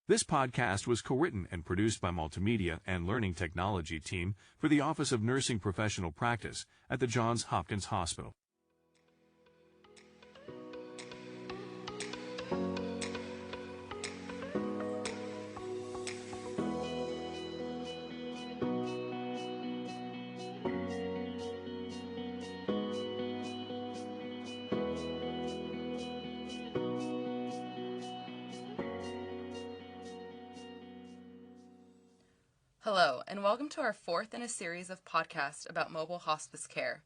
This podcast was co-written and produced by Multimedia and Learning Technology team for the Office of Nursing Professional Practice at the Johns Hopkins Hospital. Hello, and welcome to our fourth in a series of podcasts about mobile hospice care,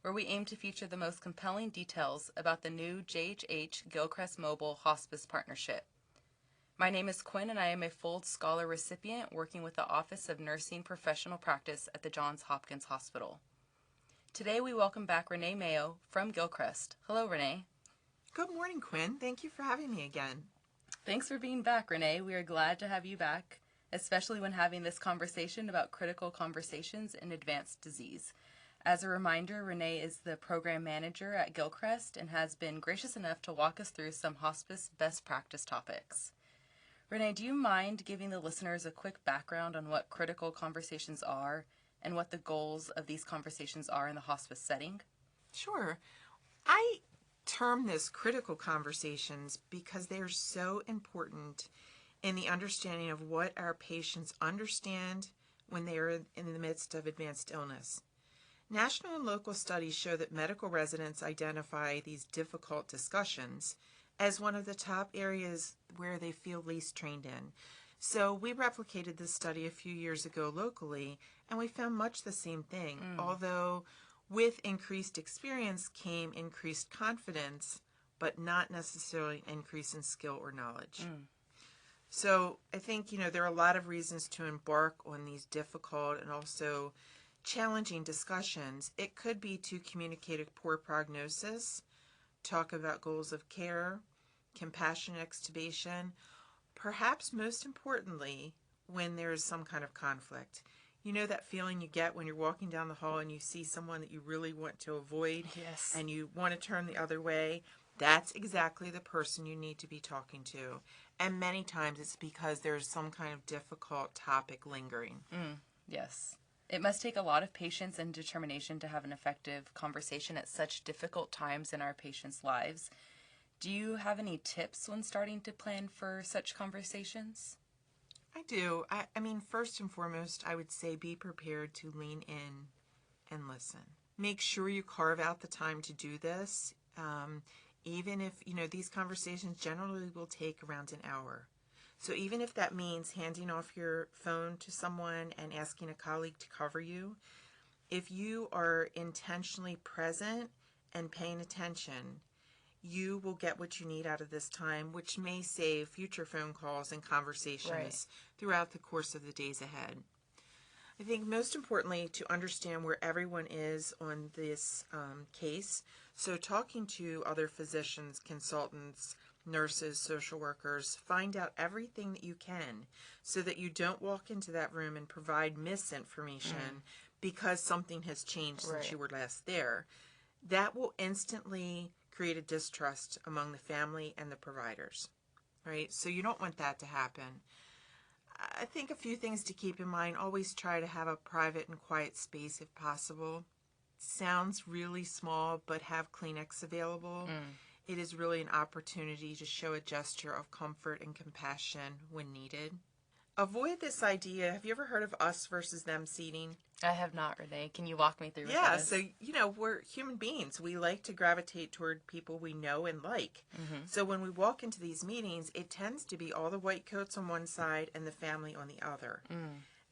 where we aim to feature the most compelling details about the new JHH Gilchrist Mobile Hospice Partnership. My name is Quinn, and I am a Full Scholar recipient working with the Office of Nursing Professional Practice at the Johns Hopkins Hospital. Today we welcome back Renee Mayo from Gilchrist. Hello, Renee. Good morning, Quinn. Thank you for having me again. Thanks for being back, Renee. We are glad to have you back, especially when having this conversation about critical conversations in advanced disease. As a reminder, Renee is the program manager at Gilchrist and has been gracious enough to walk us through some hospice best practice topics. Renee, do you mind giving the listeners a quick background on what critical conversations are and what the goals of these conversations are in the hospice setting? Sure. I term this critical conversations because they are so important in the understanding of what our patients understand when they are in the midst of advanced illness. National and local studies show that medical residents identify these difficult discussions as one of the top areas where they feel least trained in. So we replicated this study a few years ago locally, and we found much the same thing, although with increased experience came increased confidence, but not necessarily an increase in skill or knowledge. So I think, there are a lot of reasons to embark on these difficult and also challenging discussions. It could be to communicate a poor prognosis, talk about goals of care, compassionate extubation, perhaps most importantly, when there's some kind of conflict. You know that feeling you get when you're walking down the hall and you see someone that you really want to avoid, Yes. and you want to turn the other way? That's exactly the person you need to be talking to. And many times it's because there's some kind of difficult topic lingering. Yes. It must take a lot of patience and determination to have an effective conversation at such difficult times in our patients' lives. Do you have any tips when starting to plan for such conversations? I do. I mean, first and foremost, I would say be prepared to lean in and listen. Make sure you carve out the time to do this. Even if, these conversations generally will take around an hour. So even if that means handing off your phone to someone and asking a colleague to cover you, if you are intentionally present and paying attention, you will get what you need out of this time, which may save future phone calls and conversations throughout the course of the days ahead. I think most importantly, to understand where everyone is on this case. So talking to other physicians, consultants, nurses, social workers, find out everything that you can so that you don't walk into that room and provide misinformation because something has changed since you were last there. That will instantly create a distrust among the family and the providers, right? So you don't want that to happen. I think a few things to keep in mind. Always try to have a private and quiet space if possible. Sounds really small, but have Kleenex available. It is really an opportunity to show a gesture of comfort and compassion when needed. Avoid this idea. Have you ever heard of us versus them seating? I have not, Renee. Can you walk me through what Yeah, that is? so, we're human beings. We like to gravitate toward people we know and like. So when we walk into these meetings, it tends to be all the white coats on one side and the family on the other.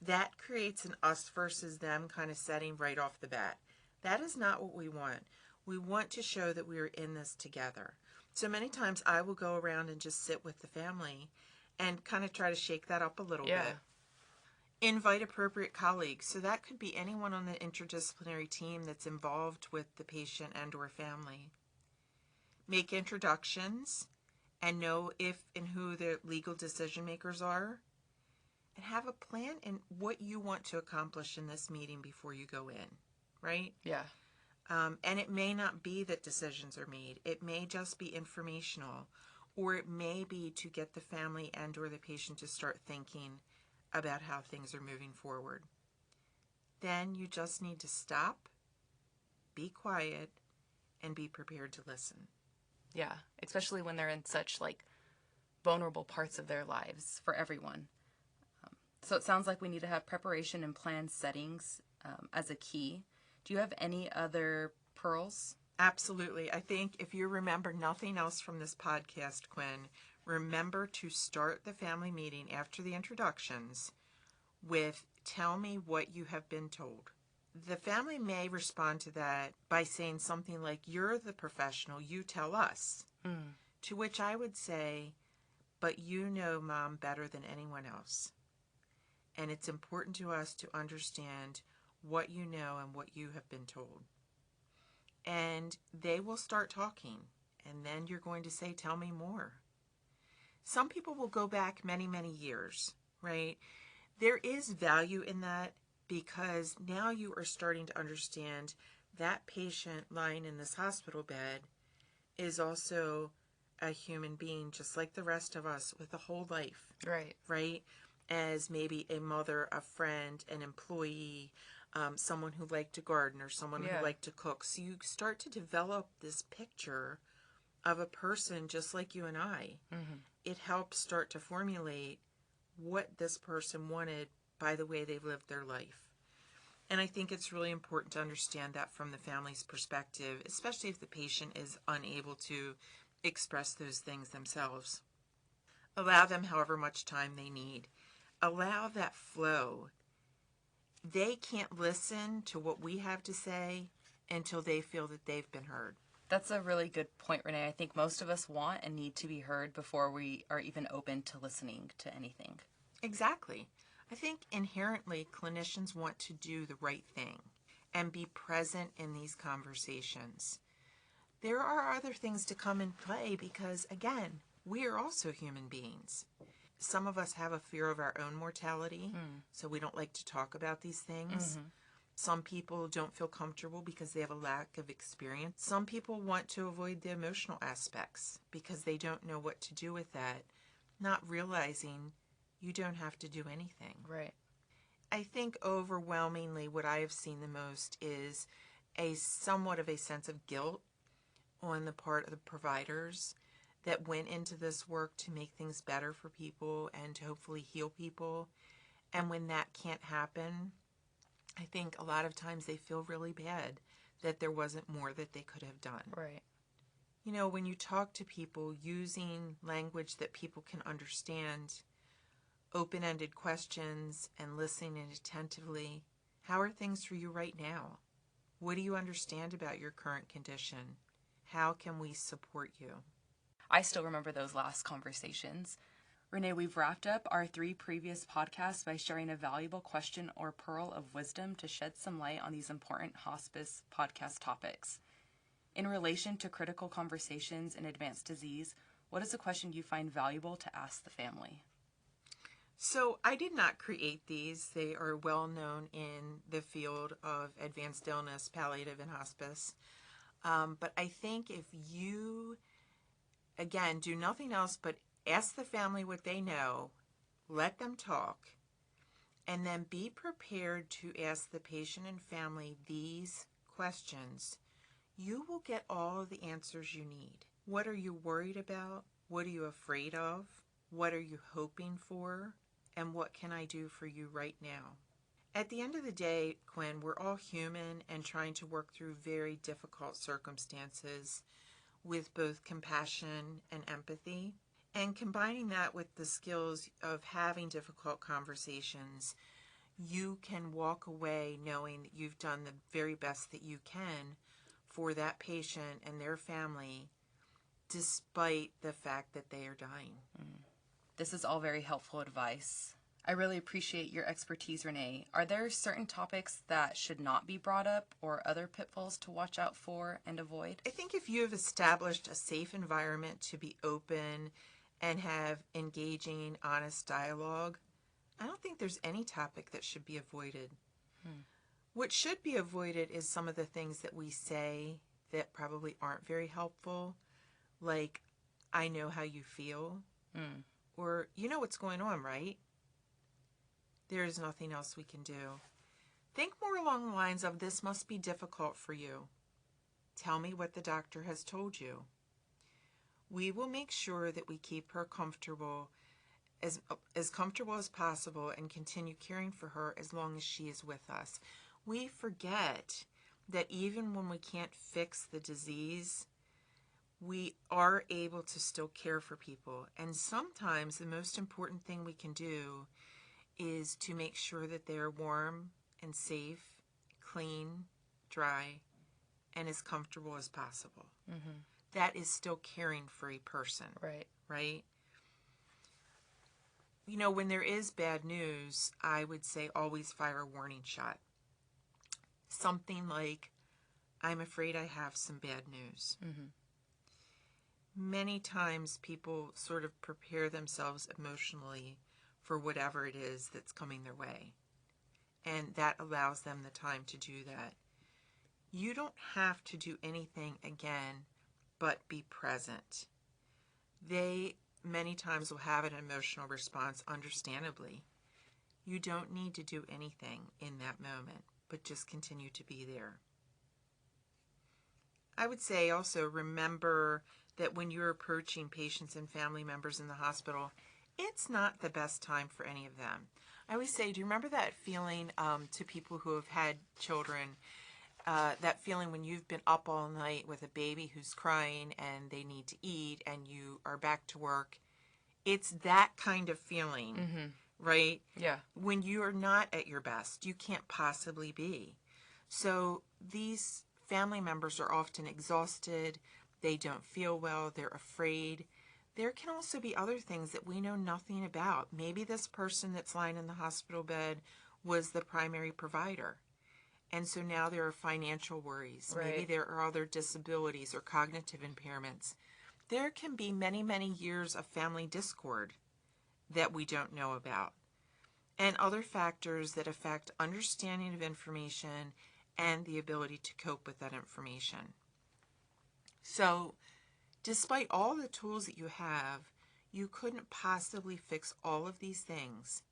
That creates an us versus them kind of setting right off the bat. That is not what we want. We want to show that we are in this together. So many times I will go around and just sit with the family and kind of try to shake that up a little bit. Invite appropriate colleagues. So that could be anyone on the interdisciplinary team that's involved with the patient and or family. Make introductions and know if and who the legal decision makers are. And have a plan in what you want to accomplish in this meeting before you go in, right? Yeah. And it may not be that decisions are made. It may just be informational. or it may be to get the family and or the patient to start thinking about how things are moving forward. Then you just need to stop, be quiet, and be prepared to listen. Yeah, especially when they're in such vulnerable parts of their lives for everyone. So it sounds like we need to have preparation and plan settings as a key. Do you have any other pearls? Absolutely. I think if you remember nothing else from this podcast, Quinn, remember to start the family meeting after the introductions with, tell me what you have been told. The family may respond to that by saying something like, you're the professional, you tell us. To which I would say, but you know Mom better than anyone else. And it's important to us to understand what you know and what you have been told. And they will start talking, and then you're going to say, tell me more. Some people will go back many, many years, right? There is value in that because now you are starting to understand that patient lying in this hospital bed is also a human being just like the rest of us with a whole life. Right? As maybe a mother, a friend, an employee, someone who liked to garden or someone who liked to cook. So you start to develop this picture of a person just like you and I. It helps start to formulate what this person wanted by the way they've lived their life. And I think it's really important to understand that from the family's perspective, especially if the patient is unable to express those things themselves. Allow them however much time they need. Allow that flow. They can't listen to what we have to say until they feel that they've been heard. That's a really good point, Renee. I think most of us want and need to be heard before we are even open to listening to anything. Exactly. I think inherently clinicians want to do the right thing and be present in these conversations. There are other things to come in play because, again, we are also human beings. Some of us have a fear of our own mortality, so we don't like to talk about these things. Some people don't feel comfortable because they have a lack of experience. Some people want to avoid the emotional aspects because they don't know what to do with that, not realizing you don't have to do anything. Right. I think overwhelmingly what I have seen the most is a somewhat of a sense of guilt on the part of the providers that went into this work to make things better for people and to hopefully heal people. And when that can't happen, I think a lot of times they feel really bad that there wasn't more that they could have done. Right. You know, when you talk to people using language that people can understand, open-ended questions and listening attentively, how are things for you right now? What do you understand about your current condition? How can we support you? I still remember those last conversations. Renee, we've wrapped up our 3 previous podcasts by sharing a valuable question or pearl of wisdom to shed some light on these important hospice podcast topics. In relation to critical conversations in advanced disease, what is a question you find valuable to ask the family? So I did not create these. They are well known in the field of advanced illness, palliative, and hospice. But I think if you, again, do nothing else but ask the family what they know, let them talk, and then be prepared to ask the patient and family these questions, you will get all of the answers you need. What are you worried about? What are you afraid of? What are you hoping for? And what can I do for you right now? At the end of the day, Quinn, we're all human and trying to work through very difficult circumstances with both compassion and empathy. And combining that with the skills of having difficult conversations, you can walk away knowing that you've done the very best that you can for that patient and their family, despite the fact that they are dying. This is all very helpful advice. I really appreciate your expertise, Renee. Are there certain topics that should not be brought up or other pitfalls to watch out for and avoid? I think if you have established a safe environment to be open and have engaging, honest dialogue, I don't think there's any topic that should be avoided. What should be avoided is some of the things that we say that probably aren't very helpful, like, I know how you feel, or you know what's going on, right? There is nothing else we can do. Think more along the lines of, this must be difficult for you. Tell me what the doctor has told you. We will make sure that we keep her comfortable, as comfortable as possible, and continue caring for her as long as she is with us. We forget that even when we can't fix the disease, we are able to still care for people. And sometimes the most important thing we can do is to make sure that they're warm and safe, clean, dry, and as comfortable as possible. That is still caring for a person. Right? You know, when there is bad news, I would say always fire a warning shot. Something like, I'm afraid I have some bad news. Many times people sort of prepare themselves emotionally for whatever it is that's coming their way. And that allows them the time to do that. You don't have to do anything again but be present. They many times will have an emotional response, understandably. You don't need to do anything in that moment, but just continue to be there. I would say also, remember that when you're approaching patients and family members in the hospital, it's not the best time for any of them. I always say, do you remember that feeling to people who have had children, that feeling when you've been up all night with a baby who's crying and they need to eat and you are back to work? It's that kind of feeling, right? Yeah. When you're not at your best, you can't possibly be. So these family members are often exhausted. They don't feel well. They're afraid. There can also be other things that we know nothing about. Maybe this person that's lying in the hospital bed was the primary provider. And so now there are financial worries. Right. Maybe there are other disabilities or cognitive impairments. There can be many, many years of family discord that we don't know about. And other factors that affect understanding of information and the ability to cope with that information. So, despite all the tools that you have, you couldn't possibly fix all of these things.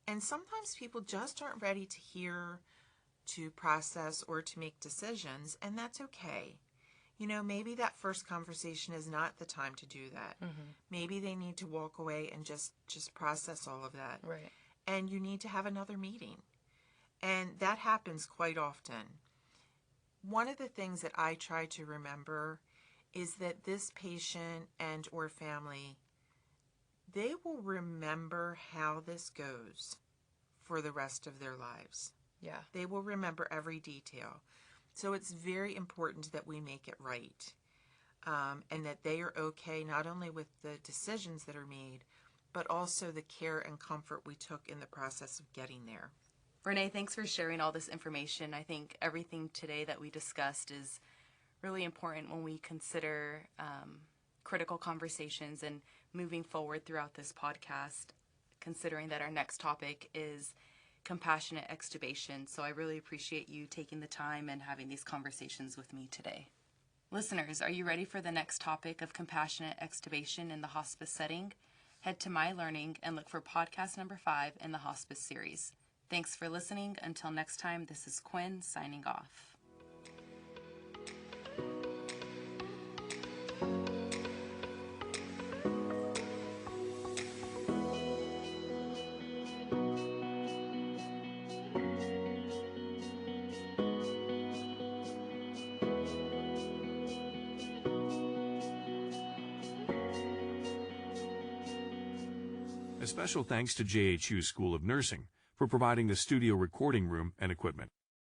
And sometimes people just aren't ready to hear, to process, or to make decisions, and that's okay. You know, maybe that first conversation is not the time to do that. Maybe they need to walk away and just process all of that. Right. And you need to have another meeting. And that happens quite often. One of the things that I try to remember is that this patient and or family, they will remember how this goes for the rest of their lives. Yeah. They will remember every detail. So it's very important that we make it right, and that they are okay not only with the decisions that are made, but also the care and comfort we took in the process of getting there. Renee, thanks for sharing all this information. I think everything today that we discussed is really important when we consider critical conversations and moving forward throughout this podcast, considering that our next topic is compassionate extubation. So I really appreciate you taking the time and having these conversations with me today. Listeners, are you ready for the next topic of compassionate extubation in the hospice setting? Head to My Learning and look for podcast number 5 in the hospice series. Thanks for listening. Until next time, this is Quinn signing off. A special thanks to JHU School of Nursing for providing the studio recording room and equipment.